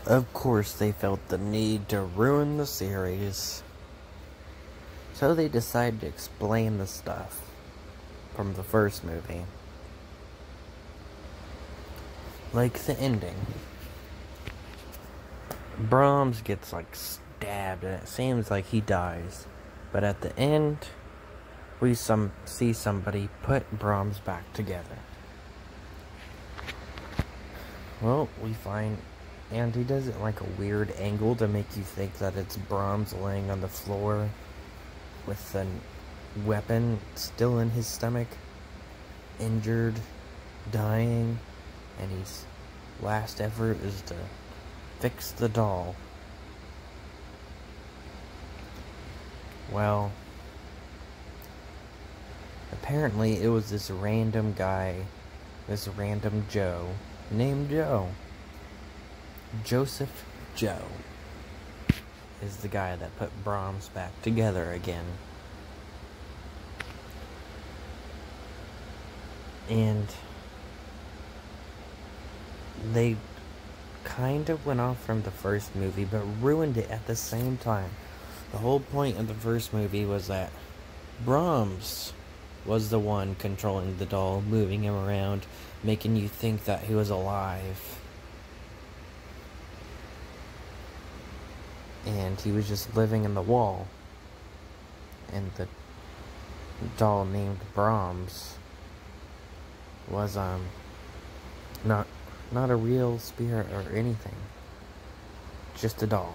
Of course, they felt the need to ruin the series. So they decided to explain the stuff from the first movie. Like the ending. Brahms gets stabbed and it seems like he dies. But at the end, we see somebody put Brahms back together. Well, we find, and he does it a weird angle to make you think that it's Brahms laying on the floor with a weapon still in his stomach, injured, dying, and his last effort is to fix the doll. Well, apparently it was this random guy, this random Joe, named Joe. Joseph Joe is the guy that put Brahms back together again. And they kind of went off from the first movie, but ruined it at the same time. The whole point of the first movie was that Brahms was the one controlling the doll, moving him around, making you think that he was alive. And he was just living in the wall. And the doll named Brahms was not a real spirit or anything. Just a doll.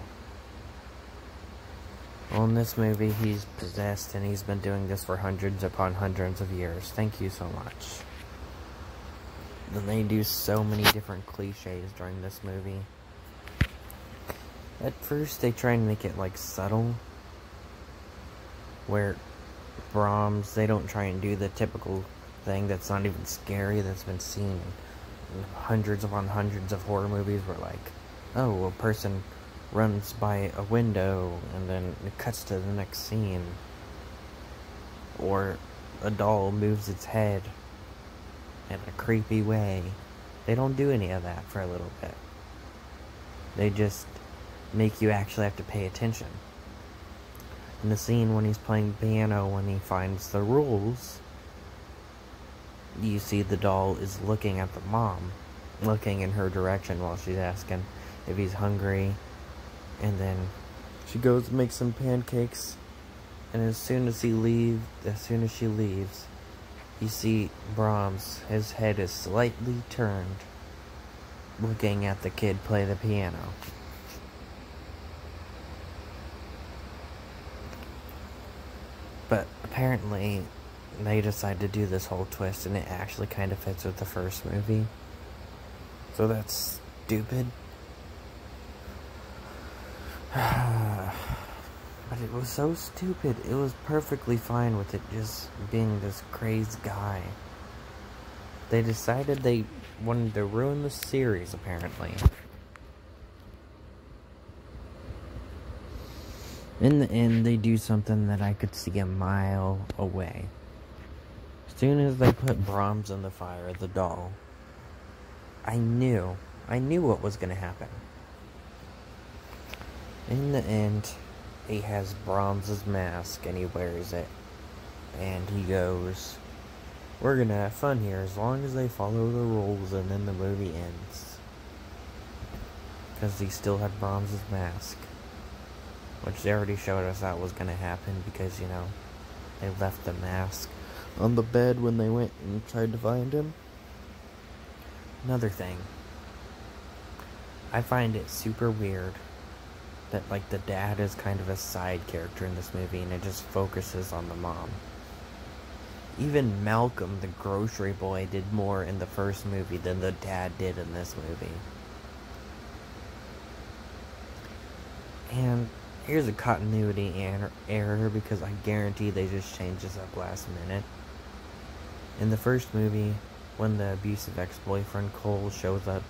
Well, in this movie, he's possessed, and he's been doing this for hundreds upon hundreds of years. Thank you so much. Then they do so many different cliches during this movie. At first, they try and make it, subtle. Where Brahms, they don't try and do the typical thing that's not even scary, that's been seen in hundreds upon hundreds of horror movies, where, oh, a person runs by a window, and then it cuts to the next scene. Or a doll moves its head in a creepy way. They don't do any of that for a little bit. They just make you actually have to pay attention. In the scene when he's playing piano, when he finds the rules, you see the doll is looking at the mom, looking in her direction while she's asking if he's hungry. And then she goes and makes some pancakes, and as soon as she leaves, you see Brahms, his head is slightly turned, looking at the kid play the piano. But apparently, they decided to do this whole twist, and it actually kind of fits with the first movie. So that's stupid. But it was so stupid. It was perfectly fine with it just being this crazy guy. They decided they wanted to ruin the series, apparently. In the end, they do something that I could see a mile away. As soon as they put Brahms in the fire, the doll, I knew what was going to happen. In the end, he has Brahms' mask, and he wears it. And he goes, "We're gonna have fun here as long as they follow the rules," and then the movie ends. Because he still had Brahms' mask. Which they already showed us that was gonna happen because, they left the mask on the bed when they went and tried to find him. Another thing. I find it super weird that, the dad is kind of a side character in this movie, and it just focuses on the mom. Even Malcolm, the grocery boy, did more in the first movie than the dad did in this movie. And here's a continuity error, because I guarantee they just changed this up last minute. In the first movie, when the abusive ex-boyfriend Cole shows up,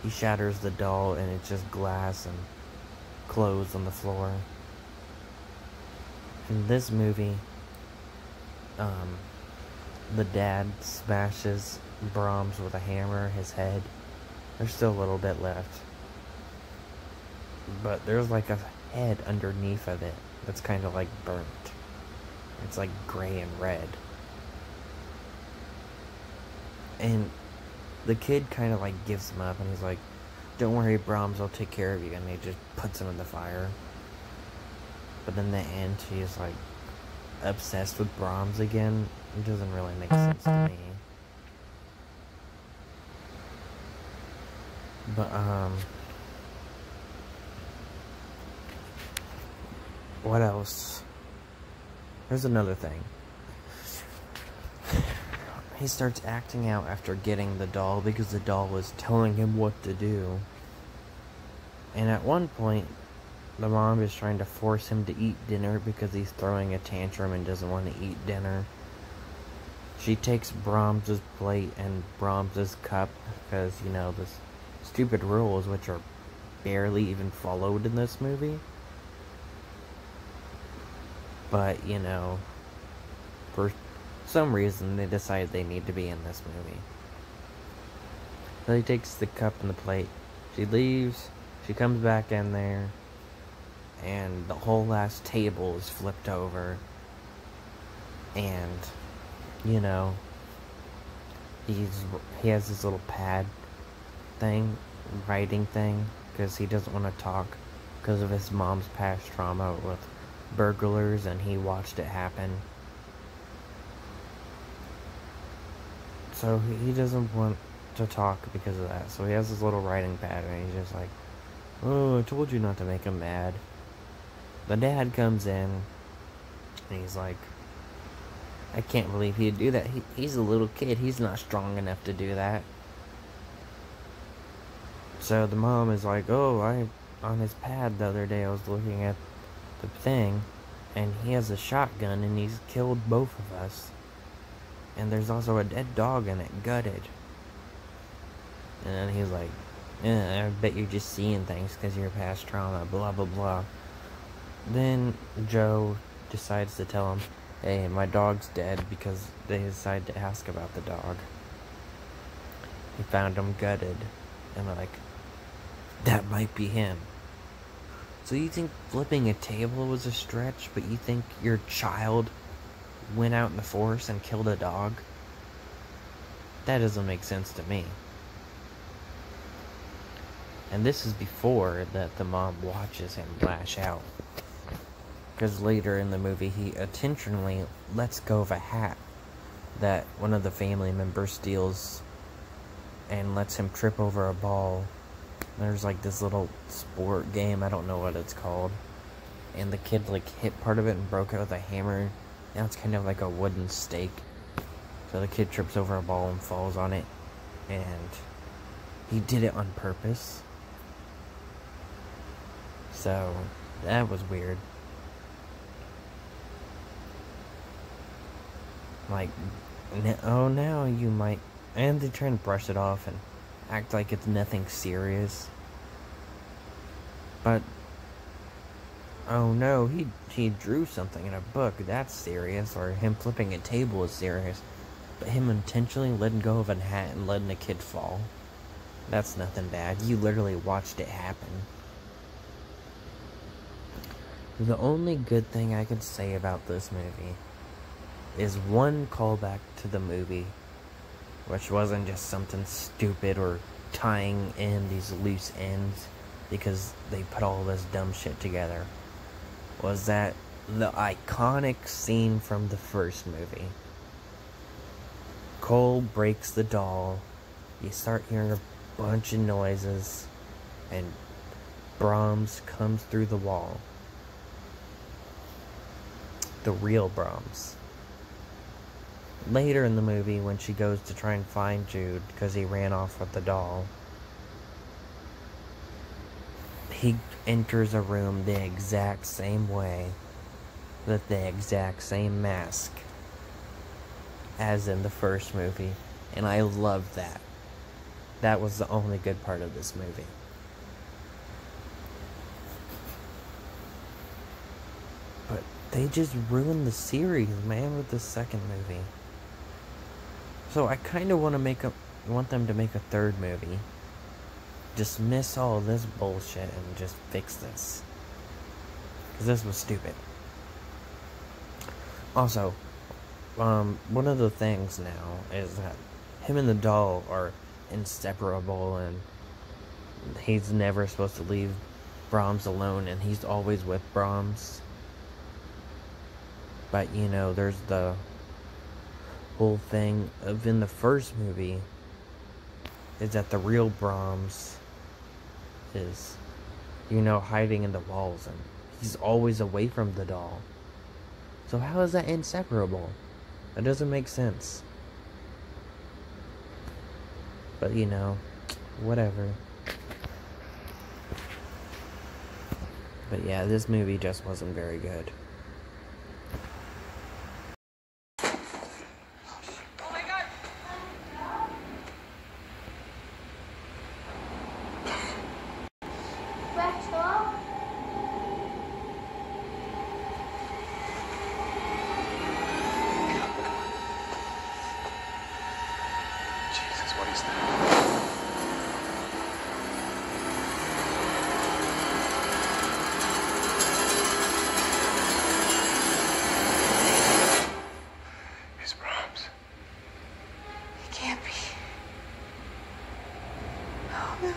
he shatters the doll, and it's just glass and clothes on the floor. In this movie, the dad smashes Brahms with a hammer, his head. There's still a little bit left. but there's like a head underneath of it that's kind of like burnt. It's like gray and red. And the kid kind of like gives him up and he's like, "Don't worry, Brahms, I'll take care of you." And he just puts him in the fire. But in the end, he's like obsessed with Brahms again. It doesn't really make sense to me. But, what else? There's another thing. He starts acting out after getting the doll because the doll was telling him what to do. And at one point, the mom is trying to force him to eat dinner because he's throwing a tantrum and doesn't want to eat dinner. She takes Brahms's plate and Brahms's cup because, you know, the stupid rules which are barely even followed in this movie. But, you know, for some reason they decide they need to be in this movie. So he takes the cup and the plate. She leaves. She comes back in there. And the whole last table is flipped over. And, you know, he has this little pad thing, writing thing, because he doesn't want to talk because of his mom's past trauma with burglars, and he watched it happen. So he doesn't want to talk because of that. So he has this little writing pad, and he's just like, "Oh, I told you not to make him mad." The dad comes in, and he's like, "I can't believe he'd do that. He's a little kid. He's not strong enough to do that." So the mom is like, "Oh, on his pad the other day, I was looking at the thing, and he has a shotgun, and he's killed both of us. And there's also a dead dog in it, gutted." And then he's like, "I bet you're just seeing things because of your past trauma, blah, blah, blah." Then Joe decides to tell him, "Hey, my dog's dead," because they decide to ask about the dog. He found him gutted, and they're like, "That might be him." So you think flipping a table was a stretch, but you think your child went out in the forest and killed a dog? That doesn't make sense to me. And this is before that the mom watches him lash out. Because later in the movie, he intentionally lets go of a hat that one of the family members steals and lets him trip over a ball. There's like this little sport game, I don't know what it's called. And the kid like hit part of it and broke it with a hammer. Now it's kind of like a wooden stake. So the kid trips over a ball and falls on it. And he did it on purpose. So that was weird. Like, oh, now you might... And they try and brush it off and act like it's nothing serious. But, oh no, he drew something in a book, that's serious. Or him flipping a table is serious. But him intentionally letting go of a hat and letting a kid fall, that's nothing bad. You literally watched it happen. The only good thing I can say about this movie is one callback to the movie, which wasn't just something stupid or tying in these loose ends because they put all this dumb shit together, was that the iconic scene from the first movie. Cole breaks the doll, you start hearing a bunch of noises, and Brahms comes through the wall. The real Brahms. Later in the movie, when she goes to try and find Jude because he ran off with the doll, he enters a room the exact same way, with the exact same mask as in the first movie, and I love that. That was the only good part of this movie. But they just ruined the series, man, with the second movie. So I kind of want them to make a third movie. dismiss all this bullshit and just fix this. Because this was stupid. Also, one of the things now is that him and the doll are inseparable, and he's never supposed to leave Brahms alone, and he's always with Brahms. But, you know, there's the whole thing of in the first movie is that the real Brahms is, you know, hiding in the walls, and he's always away from the doll. So how is that inseparable? That doesn't make sense. But, you know, whatever. But yeah, this movie just wasn't very good. Jesus, what is that? It's Brahms. It can't be. Oh, no.